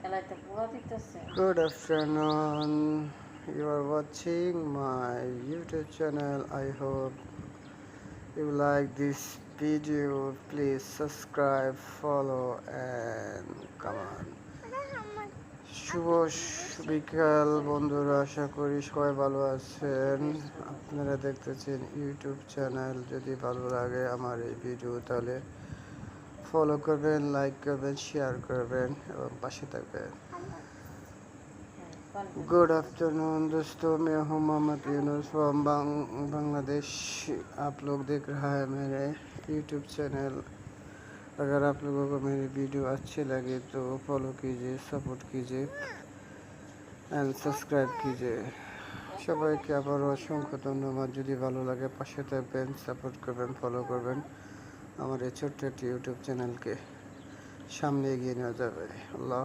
Good afternoon. You are watching my YouTube channel. I hope you like this video. Please subscribe, follow, and come on. শুভ বিকাল বন্ধুরা, আশা করি সবাই ভালো আছেন। আপনারা দেখতেছেন ইউটিউব চ্যানেল। যদি ভালো লাগে আমার এই ভিডিও তাহলে ফলো করবেন, লাইক করবেন, শেয়ার করবেন এবং পাশে থাকবেন। गुड आफ्टरनून दोस्तों, मैं हूं मोहम्मद यूनुस फ्रॉम बांग्लादेश। आप लोग देख रहा है मेरे यूट्यूब चैनल। अगर आप लोगों को मेरी वीडियो अच्छी लगे तो फॉलो कीजिए, सपोर्ट कीजिए एंड সাবস্ক্রাইব कीजिए। সবাইকে আবার অসংখ্য ধন্যবাদ। যদি ভালো লাগে পাশে থাকবেন, সাপোর্ট করবেন, ফলো করবেন। আমার এই ছোট্ট একটি ইউটিউব চ্যানেলকে সামনে এগিয়ে নেওয়া যাবে। আল্লাহ।